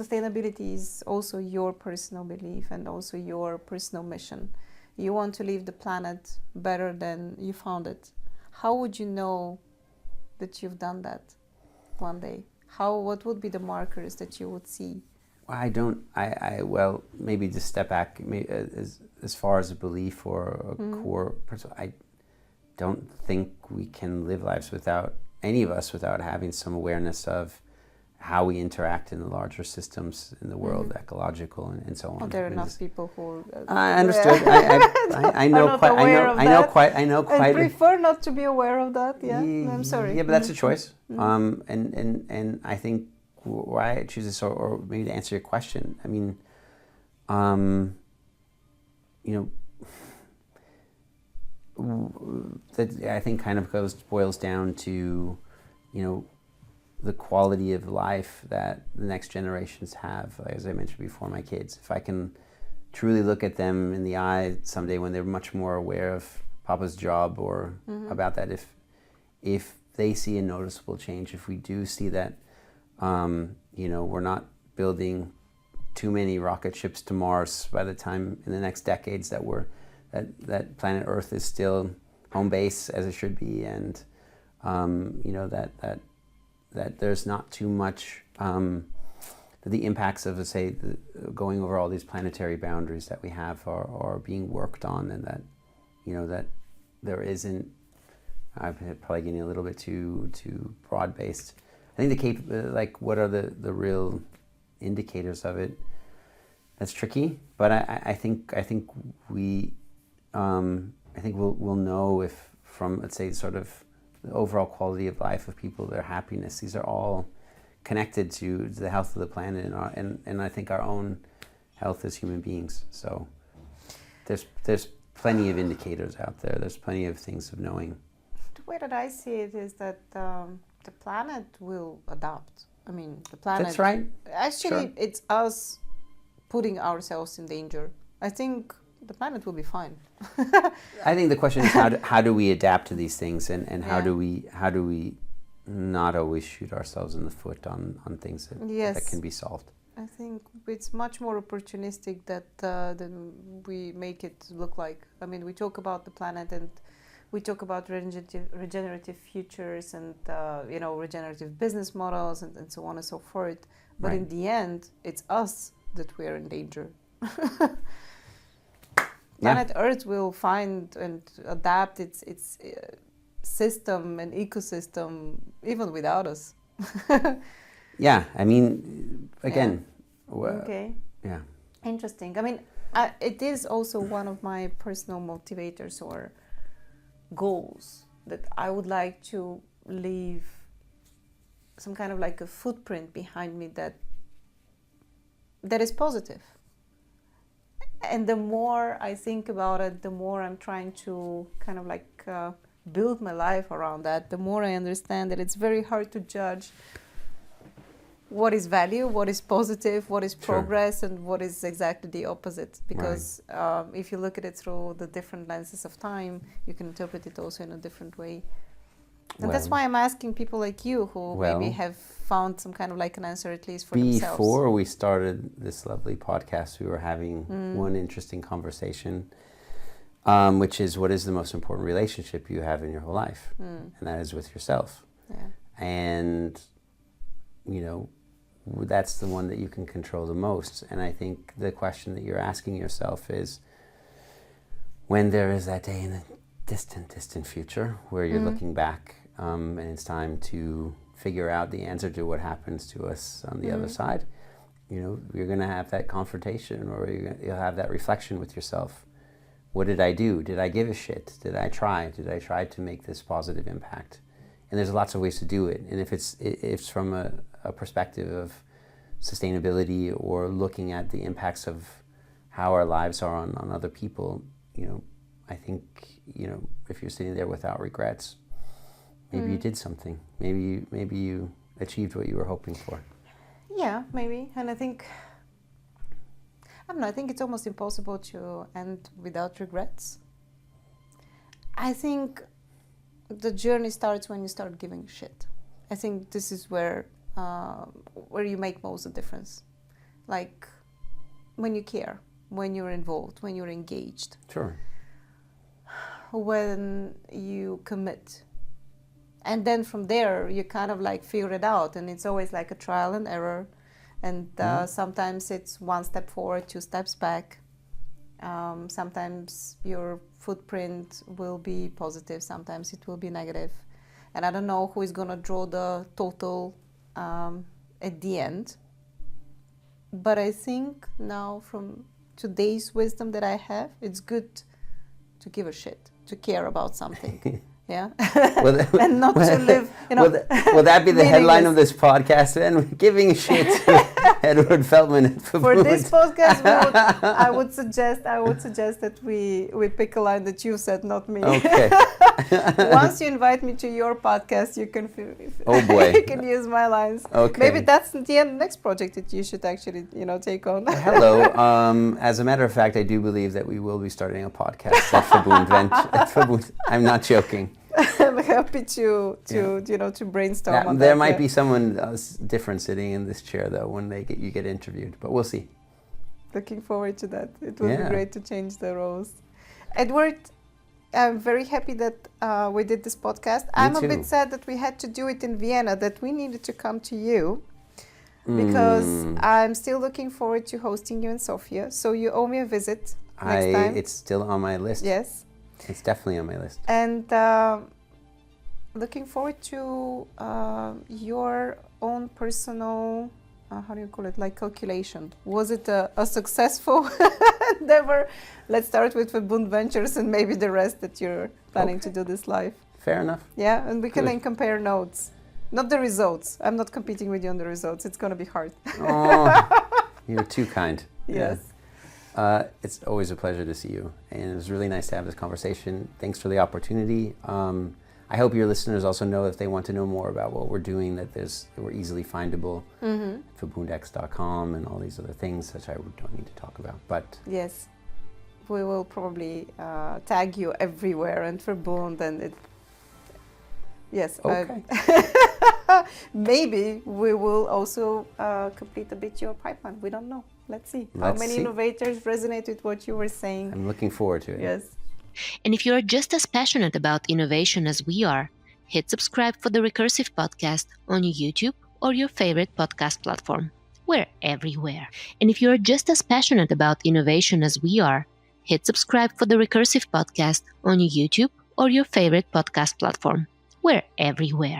sustainability is also your personal belief and also your personal mission. You want to leave the planet better than you found it. How would you know that you've done that one day? What would be the markers that you would see? Well, maybe just step back, as far as a belief or a core principle, I don't think we can live lives without, any of us, without having some awareness of how we interact in the larger systems in the world, ecological and so on. Well, there are enough people who. I understood. I know quite. I know quite. I prefer not to be aware of that. Yeah, I'm sorry. Yeah, but that's a choice. And I think why I choose this, or maybe to answer your question. I mean, that I think kind of boils down to, the quality of life that the next generations have. As I mentioned before, my kids, if I can truly look at them in the eye someday when they're much more aware of Papa's job or about that, if they see a noticeable change, if we do see that, we're not building too many rocket ships to Mars by the time in the next decades that planet Earth is still home base as it should be, and that there's not too much the impacts of, say, going over all these planetary boundaries that we have are being worked on, and that that there isn't. I'm probably getting a little bit too broad based. I think what are the real indicators of it? That's tricky, but I think we'll know if, from, let's say, sort of the overall quality of life of people, their happiness, these are all connected to the health of the planet and I think our own health as human beings. So there's plenty of indicators out there. There's plenty of things of knowing. The way that I see it is that the planet will adapt. I mean, the planet... That's right. Actually, Sure. It's us putting ourselves in danger. I think the planet will be fine. I think the question is how do we adapt to these things, and how do we not always shoot ourselves in the foot on things that can be solved. I think it's much more opportunistic than we make it look like. I mean, we talk about the planet and we talk about regenerative futures and regenerative business models and so on and so forth. But Right. in the end, it's us that we're in danger. Planet Earth will find and adapt its system and ecosystem even without us. Yeah, I mean, again. Okay. Yeah. Interesting. I mean, it is also one of my personal motivators or goals that I would like to leave some kind of like a footprint behind me that is positive. And the more I think about it, the more I'm trying to kind of like build my life around that, the more I understand that it's very hard to judge what is value, what is positive, what is progress, and what is exactly the opposite. Because if you look at it through the different lenses of time, you can interpret it also in a different way. And that's why I'm asking people like you who maybe have found some kind of like an answer at least for themselves. Before we started this lovely podcast, we were having one interesting conversation, which is, what is the most important relationship you have in your whole life? And that is with yourself. Yeah. And, that's the one that you can control the most. And I think the question that you're asking yourself is, when there is that day in the distant future where you're looking back and it's time to figure out the answer to what happens to us on the other side, you're going to have that confrontation, or you'll have that reflection with yourself. What did I do? Did I give a shit? Did I try? Did I try to make this positive impact? And there's lots of ways to do it. And if it's from a perspective of sustainability or looking at the impacts of how our lives are on other people, I think, if you're sitting there without regrets, maybe you did something. Maybe you achieved what you were hoping for. Yeah, maybe. And I think it's almost impossible to end without regrets. I think the journey starts when you start giving a shit. I think this is where you make most of the difference. like when you care, when you're involved, when you're engaged, Sure. when you commit. And then from there, you kind of like figure it out. And it's always like a trial and error. And sometimes it's one step forward, two steps back. Sometimes your footprint will be positive, sometimes it will be negative. And I don't know who is going to draw the total at the end. But I think now, from today's wisdom that I have, it's good to give a shit, to care about something. Yeah. And not to live, will that be the headline of this podcast then? Giving shit to Edward Feldman. For this podcast, I would suggest that we pick a line that you said, not me. Okay. Once you invite me to your podcast, you can oh boy, you can use my lines. Okay. Maybe that's the next project that you should actually take on. Hello. As a matter of fact, I do believe that we will be starting a podcast at Verbund. I'm not joking. I'm happy to brainstorm on that. There might be someone different sitting in this chair though when you get interviewed, but we'll see. Looking forward to that. It would be great to change the roles. Edward, I'm very happy that we did this podcast. I'm a bit sad that we had to do it in Vienna, that we needed to come to you, because I'm still looking forward to hosting you in Sofia. So you owe me a visit next time. It's still on my list. Yes. It's definitely on my list. And looking forward to your own personal, how do you call it, like calculation. Was it a successful endeavor? Let's start with Verbund Ventures and maybe the rest that you're planning to do this live. Fair enough. Yeah, and we can then compare notes. Not the results. I'm not competing with you on the results. It's going to be hard. Oh, you're too kind. Yes. It's always a pleasure to see you, and it was really nice to have this conversation. Thanks for the opportunity. I hope your listeners also know, if they want to know more about what we're doing, that we're easily findable. Verbundex.com and all these other things, which I don't need to talk about. But yes, we will probably tag you everywhere, and Verbund, and it. Yes. Okay. Maybe we will also complete a bit your pipeline. We don't know. Let's see how many innovators resonate with what you were saying. I'm looking forward to it. Yes. And if you're just as passionate about innovation as we are, hit subscribe for the Recursive podcast on YouTube or your favorite podcast platform. We're everywhere. And if you're just as passionate about innovation as we are, hit subscribe for the Recursive podcast on YouTube or your favorite podcast platform. We're everywhere.